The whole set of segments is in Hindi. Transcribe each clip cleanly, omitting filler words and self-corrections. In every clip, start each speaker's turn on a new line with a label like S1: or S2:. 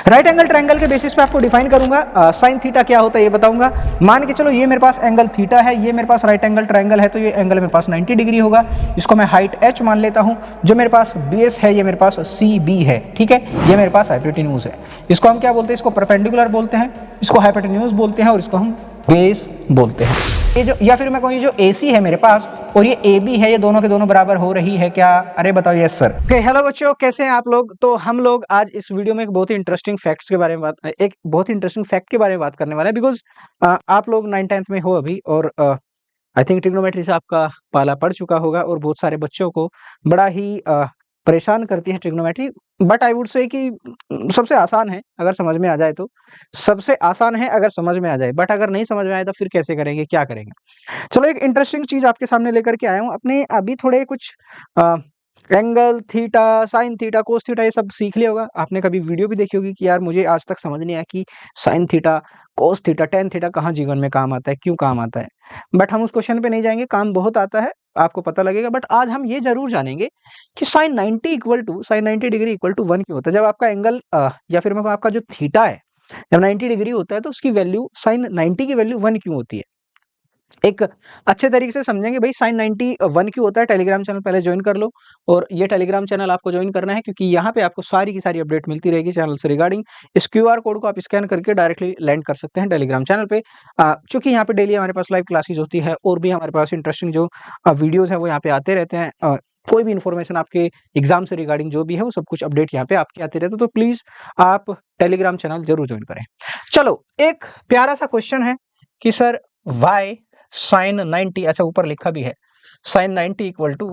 S1: राइट एंगल ट्रायंगल के बेसिस पे आपको डिफाइन करूंगा। साइन थीटा क्या होता है ये बताऊंगा। मान के चलो ये मेरे पास एंगल थीटा है, ये मेरे पास राइट एंगल ट्रायंगल है, तो ये एंगल मेरे पास 90 डिग्री होगा। इसको मैं हाइट h मान लेता हूं। जो मेरे पास बेस है ये मेरे पास CB है, ठीक है। ये मेरे पास हाइपोटेन्यूज है। इसको हम क्या बोलते हैं? इसको परपेंडिकुलर बोलते हैं, इसको हाइपोटेन्यूज बोलते हैं और इसको हम बेस बोलते हैं। ये जो, या फिर मैं कहूँ ये जो AC है मेरे पास और ये AB है, ये दोनों के दोनों बराबर हो रही है क्या? अरे बताओ यस सर। ओके, हेलो बच्चों, कैसे हैं आप लोग? तो हम लोग आज इस वीडियो में एक बहुत ही इंटरेस्टिंग फैक्ट के बारे में बात करने वाले हैं। बिकॉज आप लोग 9th-10th में हो अभी, और आई थिंक ट्रिग्नोमेट्री से आपका पाला पड़ चुका होगा और बहुत सारे बच्चों को बड़ा ही परेशान करती है trigonometry. But I would say कि सबसे आसान है अगर समझ में आ जाए तो, सबसे आसान है अगर समझ में आ जाए। बट अगर नहीं समझ में आए तो फिर कैसे करेंगे, क्या करेंगे? चलो, एक इंटरेस्टिंग चीज आपके सामने लेकर के आया हूँ। अपने अभी थोड़े कुछ angle theta, sine theta, cos theta ये सब सीख लिया होगा आपने। कभी वीडियो भी देखी होगी कि यार मुझे आज तक समझ नहीं आया कि sine theta, cos theta, tan theta कहाँ जीवन में काम आता है, क्यों काम आता है। बट हम उस क्वेश्चन पे नहीं जाएंगे, काम बहुत आता है, आपको पता लगेगा। बट आज हम ये जरूर जानेंगे कि साइन 90 डिग्री इक्वल टू 1 क्यों होता है। जब आपका एंगल या फिर मैं कहूँ आपका जो थीटा है जब 90 डिग्री होता है तो उसकी वैल्यू, साइन 90 की वैल्यू 1 क्यों होती है। एक अच्छे तरीके से समझेंगे भाई साइन 91 क्यों होता है। टेलीग्राम चैनल पहले ज्वाइन कर लो, और ये टेलीग्राम चैनल आपको ज्वाइन करना है क्योंकि यहाँ पे आपको सारी की सारी अपडेट मिलती रहेगी चैनल से रिगार्डिंग। इस QR कोड को आप स्कैन करके डायरेक्टली लैंड कर सकते हैं टेलीग्राम चैनल पे। चूंकि यहाँ पे डेली हमारे पास लाइव क्लासेस होती है और भी हमारे पास इंटरेस्टिंग जो वीडियोज है वो यहाँ पे आते रहते हैं। कोई भी इन्फॉर्मेशन आपके एग्जाम से रिगार्डिंग जो भी है वो सब कुछ अपडेट यहाँ पे आपके आते रहते हैं। तो प्लीज आप टेलीग्राम चैनल जरूर ज्वाइन करें। चलो, एक प्यारा सा क्वेश्चन है कि सर वाई साइन 90, अच्छा ऊपर लिखा भी है साइन 90 इक्वल टू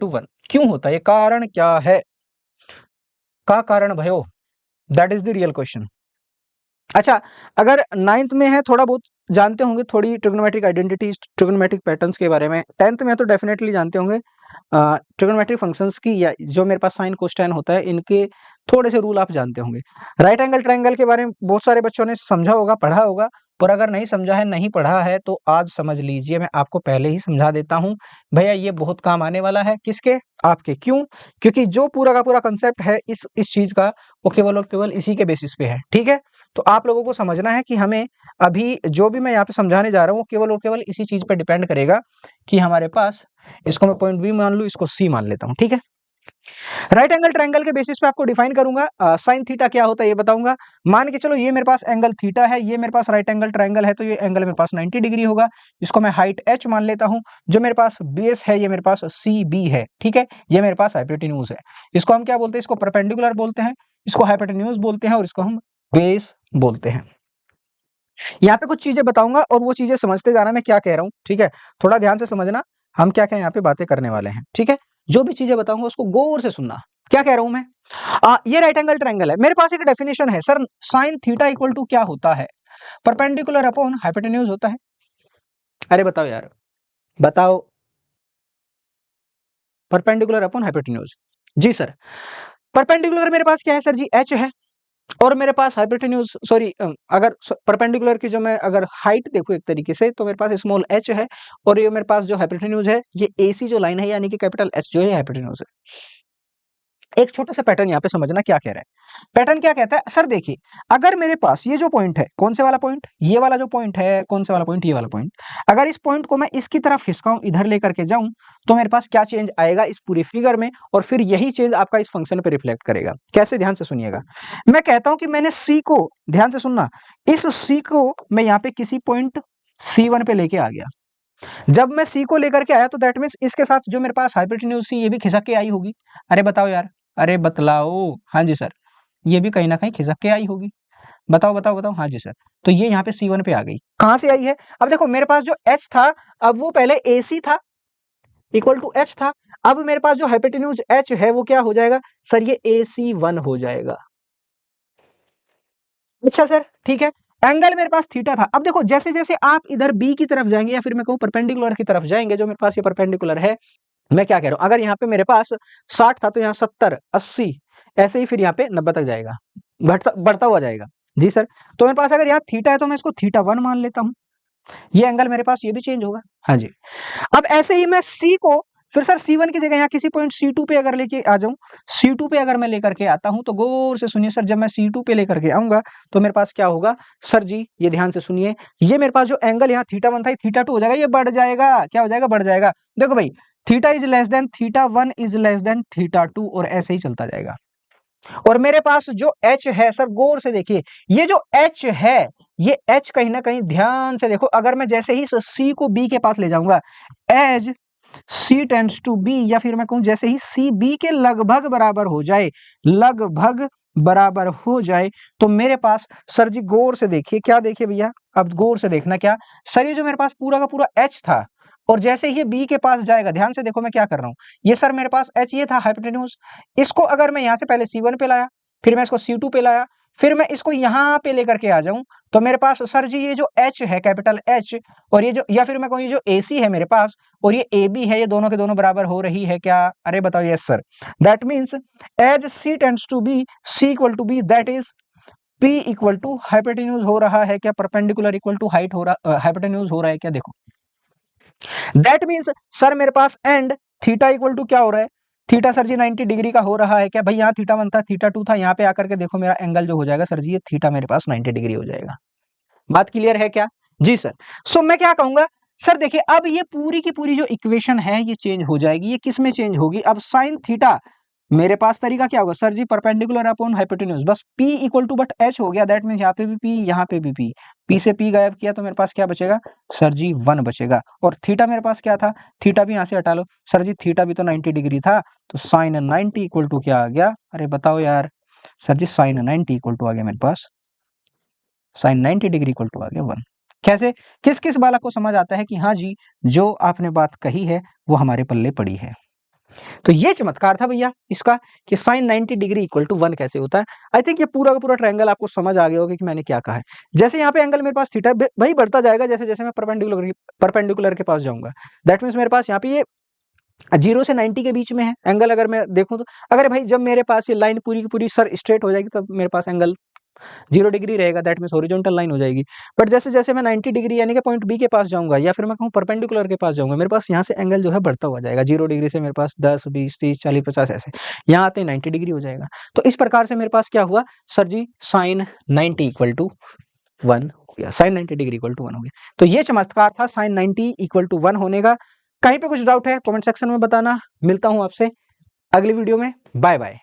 S1: 1 क्यों होता है, ये कारण क्या है, का कारण भयो, that is the real question. अच्छा, अगर 9th में है थोड़ा बहुत जानते होंगे, थोड़ी ट्रिग्नोमेट्रिक आइडेंटिटीज, ट्रिग्नोमेट्रिक पैटर्न्स के बारे में। 10th में तो डेफिनेटली जानते होंगे ट्रिग्नोमेट्रिक फंक्शंस की, या जो मेरे पास साइन कोस टैन होता है इनके थोड़े से रूल आप जानते होंगे। राइट एंगल ट्रायंगल के बारे में बहुत सारे बच्चों ने समझा होगा, पढ़ा होगा। और अगर नहीं समझा है, नहीं पढ़ा है, तो आज समझ लीजिए, मैं आपको पहले ही समझा देता हूं भैया, ये बहुत काम आने वाला है। किसके? आपके। क्यों? क्योंकि जो पूरा का पूरा कंसेप्ट है इस चीज का, वो केवल और केवल इसी के बेसिस पे है, ठीक है। तो आप लोगों को समझना है कि हमें अभी जो भी मैं यहाँ पे समझाने जा रहा हूँ केवल और केवल इसी चीज पे डिपेंड करेगा कि हमारे पास, इसको मैं पॉइंट B मान लूँ, इसको C मान लेता हूँ, ठीक है। राइट एंगल ट्रायंगल के बेसिस पे आपको डिफाइन करूंगा। साइन थीटा क्या होता है ये बताऊंगा। मान के चलो ये मेरे पास एंगल थीटा है, ये मेरे पास राइट एंगल ट्रायंगल है, तो ये एंगल मेरे पास 90 डिग्री होगा। इसको मैं हाइट h मान लेता हूं। जो मेरे पास बेस है ये मेरे पास CB है, ठीक है। ये मेरे पास हाइपोटेन्यूज है। इसको हम क्या बोलते हैं? इसको परपेंडिकुलर बोलते हैं, इसको हाइपोटेन्यूज बोलते हैं और इसको हम बेस बोलते हैं। यहाँ पे कुछ चीजें बताऊंगा और वो चीजें समझते जाना मैं क्या कह रहा हूँ, ठीक है। थोड़ा ध्यान से समझना हम क्या क्या यहाँ पे बातें करने वाले हैं, ठीक है। जो भी चीजें बताऊंगा उसको गौर से सुनना, क्या कह रहा हूं मैं। ये राइट एंगल ट्रायंगल है, मेरे पास एक डेफिनेशन है sir, sine theta equal to क्या होता है? परपेंडिकुलर अपॉन हाइपोटेन्यूज होता है। अरे बताओ यार, बताओ। परपेंडिकुलर अपॉन हाइपोटेन्यूज, जी सर। परपेंडिकुलर मेरे पास क्या है सर जी? h है। और मेरे पास हाइपोटेन्यूज, सॉरी, अगर परपेंडिकुलर की जो मैं अगर हाइट देखूं एक तरीके से, तो मेरे पास स्मॉल h है। और ये मेरे पास जो हाइपोटेन्यूज है, ये AC जो लाइन है यानी कि कैपिटल H जो है हाइपोटेन्यूज है। एक छोटा सा पैटर्न यहाँ पे समझना क्या कह रहा है। पैटर्न क्या कहता है सर, देखिए, अगर मेरे पास ये जो पॉइंट है, कौन से वाला पॉइंट? ये वाला जो पॉइंट है, कौन से वाला पॉइंट? ये वाला पॉइंट। अगर इस पॉइंट को मैं इसकी तरफ खिसकाऊं, इधर लेकर के जाऊं, तो मेरे पास क्या चेंज आएगा इस पूरे फिगर में, और फिर यही चेंज आपका इस फंक्शन पे रिफ्लेक्ट करेगा। कैसे? ध्यान से सुनिएगा। मैं कहता हूं कि मैंने C को, ध्यान से सुनना, इस C को मैं यहाँ पे किसी पॉइंट C1 पे लेके आ गया। जब मैं C को लेकर के आया तो दैट मीन्स इसके साथ जो मेरे पास हाइपोटेन्यूज थी ये भी खिसक के आई होगी। अरे बताओ यार, अरे बतलाओ। हाँ जी सर, ये भी कहीं ना कहीं खिसक के आई होगी। बताओ बताओ बताओ। हाँ जी सर। तो ये यहाँ पे C1 पे आ गई। कहाँ से आई है? अब देखो, मेरे पास जो H था, अब वो पहले AC था, इक्वल टू H था। अब मेरे पास जो हाइपोटेन्यूज H है वो क्या हो जाएगा सर? ये AC1 हो जाएगा। अच्छा सर, ठीक है। एंगल मेरे पास थीटा था। अब देखो, जैसे जैसे आप इधर B की तरफ जाएंगे, या फिर मैं कहूँ परपेंडिकुलर की तरफ जाएंगे, जो मेरे पास ये परपेंडिकुलर है, मैं क्या कह रहा हूं, अगर यहाँ पे मेरे पास 60 था तो यहाँ 70, 80, ऐसे ही फिर यहाँ पे 90 तक जाएगा, बढ़ता बढ़ता हुआ जाएगा। जी सर। तो मेरे पास अगर यहाँ थीटा है तो मैं इसको θ1 मान लेता हूँ। ये एंगल मेरे पास ये भी चेंज होगा। हाँ जी। अब ऐसे ही मैं C को फिर सर C1 की जगह यहाँ किसी पॉइंट C2 पे अगर लेके आ जाऊं, C2 पे अगर मैं लेकर के आता हूं तो गौर से सुनिए सर, जब मैं C2 पे लेकर के आऊंगा तो मेरे पास क्या होगा सर जी, ये ध्यान से सुनिए, ये मेरे पास जो एंगल यहाँ θ1 था ये θ2 हो जाएगा, ये बढ़ जाएगा, क्या हो जाएगा, बढ़ जाएगा। देखो भाई, theta is less than θ1 is less than θ2 और ऐसे ही चलता जाएगा। और मेरे पास जो H है सर, गौर से देखिए, ये जो H है, ये H कहीं ना कहीं ध्यान से देखो, अगर मैं जैसे ही C को B के पास ले जाऊंगा, as C tends to B, या फिर मैं कहूं जैसे ही C B के लगभग बराबर हो जाए, लगभग बराबर हो जाए, तो मेरे पास सर जी गौर से देखिए, क्या देखिए भैया, अब गौर से देखना, क्या सर, ये जो मेरे पास पूरा का पूरा H था, और जैसे ही ये B के पास जाएगा, ध्यान से देखो मैं क्या कर रहा हूं, ये सर मेरे पास H ये था हाइपोटेन्यूज, इसको अगर मैं यहां से पहले C1 पे लाया, फिर मैं इसको C2 पे लाया, फिर मैं इसको यहां पे लेकर के आ जाऊं, तो मेरे पास सर जी ये जो H है, कैपिटल H, और ये जो, या फिर मैं कहूं ये जो AC है मेरे पास, और ये AB है, ये दोनों के दोनों बराबर हो रही है क्या, अरे बताओ, yes sir, that means as C tends to B, C equal to B, that is P equal to hypotenuse हो रहा है क्या, परपेंडिकुलर इक्वल टू हाइट हो रहा, हाइपोटेन्यूज हो रहा है क्या, देखो दैट मीन्स सर मेरे पास एंड थीटा इक्वल टू क्या हो रहा है, थीटा सर जी 90 डिग्री का हो रहा है क्या, भाई यहाँ θ1 था, θ2 था, यहाँ पे आकर के देखो मेरा एंगल जो हो जाएगा सर जी, ये थीटा मेरे पास 90 डिग्री हो जाएगा। बात क्लियर है क्या, जी सर। सो मैं क्या कहूंगा सर, देखिए अब ये पूरी की पूरी जो इक्वेशन है ये चेंज हो जाएगी, ये किस में चेंज होगी, अब साइन थीटा मेरे पास तरीका क्या होगा सर जी, परपेंडिकुलर अपॉन हाइपोटेन्यूज, बस P equal to but H हो गया, दैट मीन्स यहाँ पे भी P, यहाँ पे भी P से P गायब किया तो मेरे पास क्या बचेगा सर जी, 1 बचेगा। और थीटा मेरे पास क्या था, थीटा भी यहाँ से हटा लो सर जी, थीटा भी तो 90 डिग्री था, तो साइन 90 इक्वल टू क्या आ गया, अरे बताओ यार sir ji, sine 90 equal to आ गया मेरे पास, साइन 90 डिग्री इक्वल टू आ गया 1। कैसे, किस किस बालक को समझ आता है कि हाँ जी, जो आपने बात कही है वो हमारे पल्ले पड़ी है। तो ये चमत्कार था भैया इसका, कि साइन 90 डिग्री इक्वल टू 1 कैसे होता है। आई थिंक ये पूरा का पूरा ट्रायंगल आपको समझ आ गया होगा कि मैंने क्या कहा है। जैसे यहाँ पे एंगल मेरे पास थीटा भाई बढ़ता जाएगा, जैसे जैसे मैं परपेंडिकुलर के पास जाऊंगा, दैट मीन्स मेरे पास यहाँ पे ये 0 से 90 के बीच में है एंगल, अगर मैं देखूं तो, अगर भाई जब मेरे पास ये लाइन पूरी की पूरी सर स्ट्रेट हो जाएगी तब मेरे पास एंगल 0 डिग्री रहेगा, दैट मीन्स हॉरिजॉन्टल लाइन हो जाएगी। बट जैसे जैसे मैं 90 डिग्री यानी कि पॉइंट बी के पास जाऊंगा, या फिर मैं कहूँ परपेंडिकुलर के पास जाऊंगा, मेरे पास यहाँ से एंगल जो है बढ़ता हुआ जाएगा, 0 डिग्री से मेरे पास 10 20 30 40 50 ऐसे, यहाँ आते 90 डिग्री हो जाएगा। तो इस प्रकार से मेरे पास क्या हुआ sir ji, sine 90 equal to 1 हो गया, साइन 90 डिग्री इक्वल टू 1 हो गया। तो ये चमत्कार था साइन 90 इक्वल टू 1 होने का। कहीं पे कुछ डाउट है कमेंट सेक्शन में बताना। मिलता हूं आपसे अगली वीडियो में, बाय बाय।